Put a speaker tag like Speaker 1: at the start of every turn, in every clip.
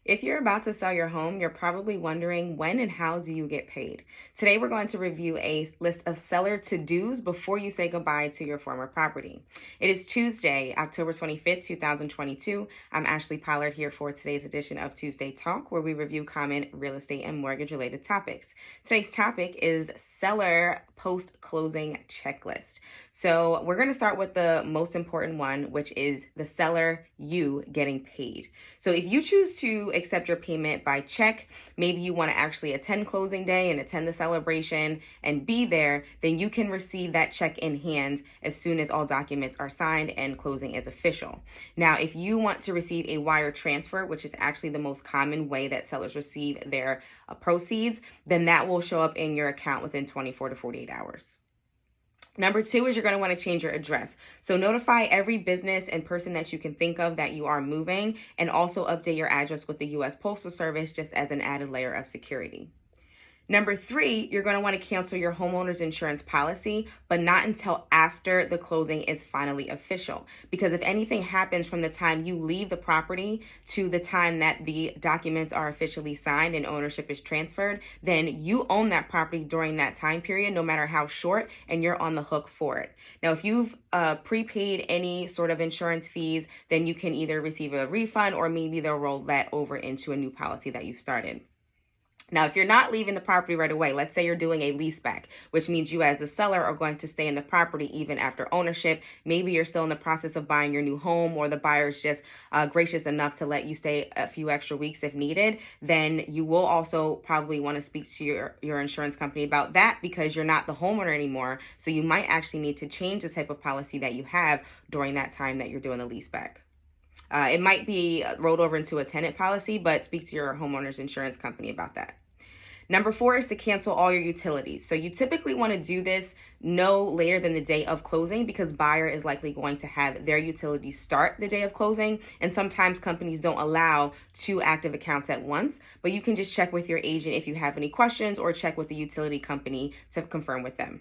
Speaker 1: If you're about to sell your home, you're probably wondering when and how do you get paid? Today, we're going to review a list of seller to-dos before you say goodbye to your former property. It is Tuesday, October 25th, 2022. I'm Ashley Pollard here for today's edition of Tuesday Talk, where we review common real estate and mortgage-related topics. Today's topic is seller post-closing checklist. So we're going to start with the most important one, which is the seller, you getting paid. So if you choose to accept your payment by check, maybe you want to actually attend closing day and attend the celebration and be there, then you can receive that check in hand as soon as all documents are signed and closing is official. Now, if you want to receive a wire transfer, which is actually the most common way that sellers receive their proceeds, then that will show up in your account within 24 to 48 hours. Number two is you're going to want to change your address. So notify every business and person that you can think of that you are moving, and also update your address with the U.S. Postal Service just as an added layer of security. Number three, you're going to want to cancel your homeowner's insurance policy, but not until after the closing is finally official. Because if anything happens from the time you leave the property to the time that the documents are officially signed and ownership is transferred, then you own that property during that time period, no matter how short, and you're on the hook for it. Now, if you've prepaid any sort of insurance fees, then you can either receive a refund or maybe they'll roll that over into a new policy that you've started. Now, if you're not leaving the property right away, let's say you're doing a leaseback, which means you as the seller are going to stay in the property even after ownership. Maybe you're still in the process of buying your new home, or the buyer's just gracious enough to let you stay a few extra weeks if needed. Then you will also probably want to speak to your insurance company about that, because you're not the homeowner anymore. So you might actually need to change the type of policy that you have during that time that you're doing the leaseback. It might be rolled over into a tenant policy, but speak to your homeowner's insurance company about that. Number four is to cancel all your utilities. So you typically want to do this no later than the day of closing, because buyer is likely going to have their utilities start the day of closing. And sometimes companies don't allow two active accounts at once, but you can just check with your agent if you have any questions, or check with the utility company to confirm with them.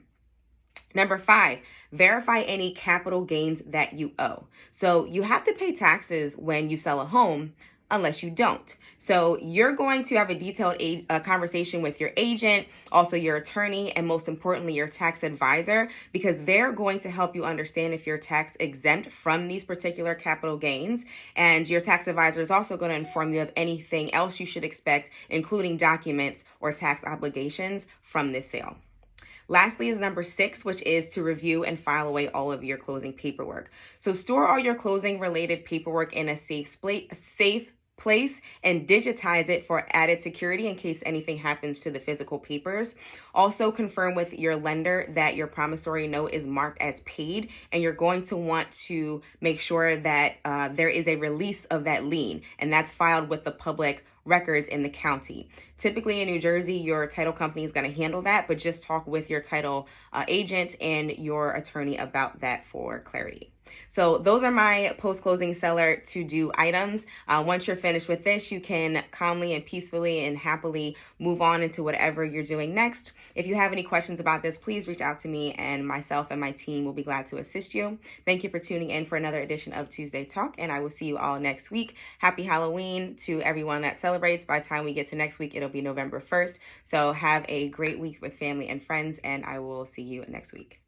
Speaker 1: Number five, verify any capital gains that you owe. So you have to pay taxes when you sell a home, unless you don't. So you're going to have a detailed conversation with your agent, also your attorney, and most importantly, your tax advisor, because they're going to help you understand if you're tax exempt from these particular capital gains. And your tax advisor is also going to inform you of anything else you should expect, including documents or tax obligations from this sale. Lastly is number six, which is to review and file away all of your closing paperwork. So store all your closing related paperwork in a safe place and digitize it for added security in case anything happens to the physical papers. Also confirm with your lender that your promissory note is marked as paid, and you're going to want to make sure that there is a release of that lien, and that's filed with the public records in the county. Typically in New Jersey, your title company is going to handle that, but just talk with your title agent and your attorney about that for clarity. So those are my post-closing seller to-do items. Once you're finished with this, you can calmly and peacefully and happily move on into whatever you're doing next. If you have any questions about this, please reach out to me, and myself and my team will be glad to assist you. Thank you for tuning in for another edition of Tuesday Talk, and I will see you all next week. Happy Halloween to everyone that celebrates. By the time we get to next week, it'll be November 1st. So have a great week with family and friends, and I will see you next week.